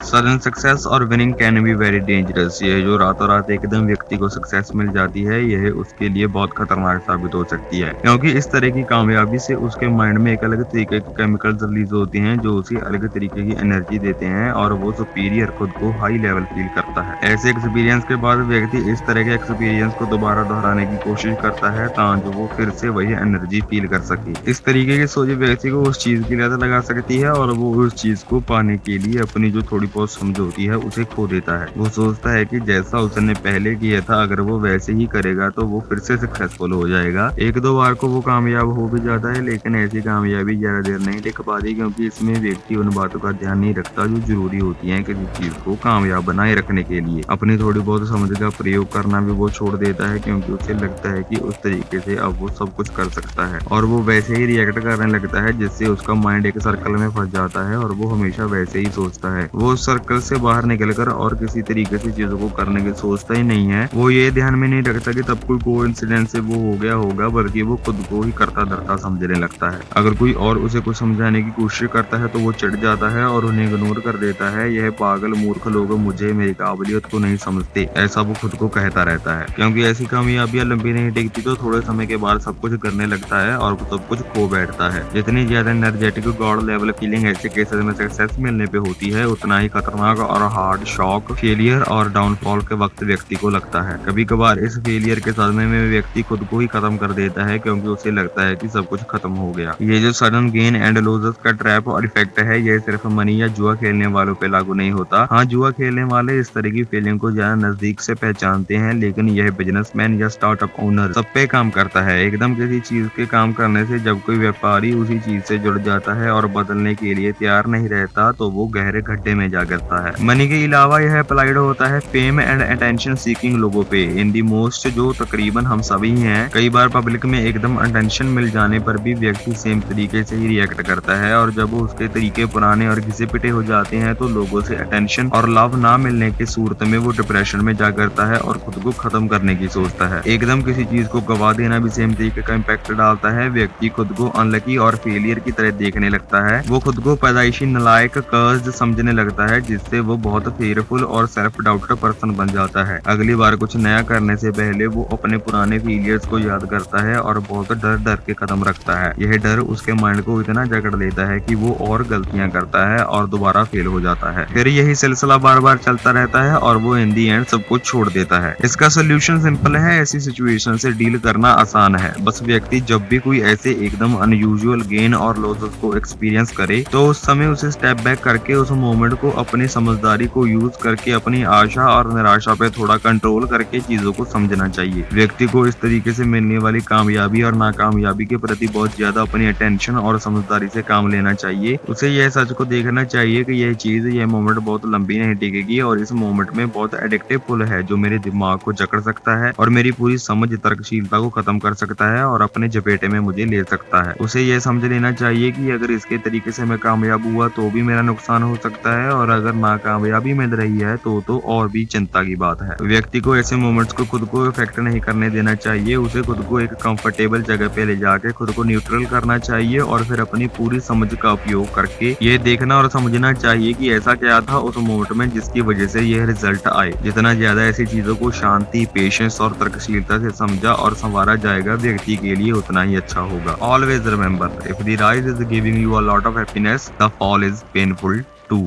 Sudden success और winning can be very dangerous. ये जो रातों रात एकदम व्यक्ति को सक्सेस मिल जाती है, यह उसके लिए बहुत खतरनाक साबित हो सकती है, क्योंकि इस तरह की कामयाबी से उसके माइंड में एक अलग तरीके के केमिकल्स रिलीज होते हैं जो उसे अलग तरीके की एनर्जी देते हैं और वो सुपीरियर खुद को हाई लेवल फील करता है। ऐसे एक्सपीरियंस के बाद व्यक्ति इस तरह के एक्सपीरियंस को दोबारा दोहराने की कोशिश करता है ताकि वो फिर से वही एनर्जी फील कर सके। इस तरीके की सोच व्यक्ति को उस चीज की लत लगा सकती है और वो उस चीज को पाने के लिए अपनी जो थोड़ी बहुत समझ होती है उसे खो देता है। वो सोचता है कि जैसा उसने पहले किया था अगर वो वैसे ही करेगा तो वो फिर से सक्सेसफुल हो जाएगा। एक दो बार को वो कामयाब हो भी जाता है, लेकिन ऐसी कामयाबी ज्यादा देर नहीं टिक पाती, क्योंकि इसमें व्यक्ति उन बातों का ध्यान नहीं रखता जो जरूरी होती है किसी चीज को कामयाब बनाए रखने के लिए। अपनी थोड़ी बहुत समझ का प्रयोग करना भी वो छोड़ देता है, क्योंकि उसे लगता है कि उस तरीके से अब वो सब कुछ कर सकता है और वो वैसे ही रिएक्ट करने लगता है, जिससे उसका माइंड एक सर्कल में फंस जाता है और वो हमेशा वैसे ही सोचता है। वो उस सर्कल से बाहर निकलकर और किसी तरीके से चीजों को करने की सोचता ही नहीं है। वो ये ध्यान में नहीं रखता कि तब कोई कोइंसिडेंस से वो हो गया होगा, बल्कि वो खुद को ही करता धरता समझने लगता है। अगर कोई और उसे कुछ समझाने की कोशिश करता है तो वो चिढ़ जाता है और उन्हें इग्नोर कर देता है। यह पागल मूर्ख लोग मुझे मेरी काबिलियत को नहीं समझते, ऐसा वो खुद को कहता रहता है। क्योंकि ऐसी कामयाबियां लंबी नहीं टिकती, तो थोड़े समय के बाद सब कुछ करने लगता है और सब कुछ खो बैठता है। जितनी ज्यादा एनर्जेटिक गॉड लेवल फीलिंग ऐसे केसेस में सक्सेस मिलने पे होती है, उतना ही खतरनाक और हार्ड शॉक फेलियर और डाउनफॉल के वक्त व्यक्ति को लगता है। कभी कभार इस फेलियर के सदमे में व्यक्ति खुद को ही खत्म कर देता है, क्योंकि उसे लगता है कि सब कुछ खत्म हो गया। ये जो सडन गेन एंड लॉसेस का ट्रैप और इफेक्ट है, ये सिर्फ मनी या जुआ खेलने वालों पे लागू नहीं होता। हाँ, जुआ खेलने वाले इस तरह की फीलिंग को ज्यादा नजदीक से पहचानते हैं, लेकिन यह बिजनेसमैन या स्टार्टअप ओनर सब पे काम करता है। एकदम किसी चीज के काम करने से जब कोई व्यापारी उसी चीज से जुड़ जाता है और बदलने के लिए तैयार नहीं रहता, तो वो गहरे गड्ढे में जा गिरता है। मनी के अलावा यह अप्लाइड होता है फेम एंड अटेंशन सीकिंग लोगों पे, इन दी मोस्ट, जो तकरीबन हम सभी हैं। कई बार पब्लिक में एकदम अटेंशन मिल जाने पर भी व्यक्ति सेम तरीके से ही रिएक्ट करता है, और जब उसके तरीके पुराने और घिसे पिटे हो जाते हैं तो लोगों से अटेंशन और लव ना मिलने की सूरत में वो डिप्रेशन में जा गिरता है और खुद को खत्म करने की सोचता है। एकदम किसी चीज को गवा देना भी सेम तरीके का इम्पैक्ट डालता है। व्यक्ति खुद को अनलकी और फेलियर की तरह देखने लगता है। वो खुद को पैदाइशी नालायक कर्ज समझने लगता है, जिससे वो बहुत फेयरफुल और सेल्फ डाउटेड पर्सन बन जाता है। अगली बार कुछ नया करने से पहले वो अपने पुराने फेलियर्स को याद करता है और बहुत डर डर के कदम रखता है। यह डर उसके माइंड को इतना जकड़ लेता है कि वो और गलतियां करता है और दोबारा फेल हो जाता है। फिर यही सिलसिला बार बार चलता रहता है और वो इन दी एंड सब कुछ छोड़ देता है। इसका सोल्यूशन सिंपल है, ऐसी सिचुएशन से डील करना आसान है। बस व्यक्ति जब भी कोई ऐसे एकदम अनयूजुअल गेन और लॉसेस को एक्सपीरियंस करे, तो उस समय उसे स्टेप बैक करके उस मोमेंट को अपनी समझदारी को यूज करके अपनी आशा और निराशा पे थोड़ा कंट्रोल करके चीजों को समझना चाहिए। व्यक्ति को इस तरीके से मिलने वाली कामयाबी और नाकामयाबी के प्रति बहुत ज्यादा अपनी अटेंशन और समझदारी से काम लेना चाहिए। उसे यह सच को देखना चाहिए कि यह चीज, यह मोमेंट बहुत लंबी नहीं टिकेगी और इस मोमेंट में बहुत एडिक्टिव पुल है जो मेरे दिमाग को जकड़ सकता है और मेरी पूरी समझ तर्कशीलता को खत्म कर सकता है और अपने जपेटे में मुझे ले सकता है। उसे यह समझ लेना चाहिए कि अगर इसके तरीके से मैं कामयाब हुआ तो भी मेरा नुकसान हो सकता है, और अगर नाकामयाबी मिल रही है तो और भी चिंता की बात है। व्यक्ति को ऐसे मोमेंट्स को खुद को इफेक्ट नहीं करने देना चाहिए। उसे खुद को एक कंफर्टेबल जगह पे ले जाके खुद को न्यूट्रल करना चाहिए और फिर अपनी पूरी समझ का उपयोग करके ये देखना और समझना चाहिए कि ऐसा क्या था उस मोमेंट में जिसकी वजह से यह रिजल्ट आए। जितना ज्यादा ऐसी चीजों को शांति, पेशेंस और तर्कशीलता से समझा और संवारा जाएगा, व्यक्ति के लिए उतना ही अच्छा होगा। Always remember, if the rise is giving you a lot of happiness, the fall is painful to.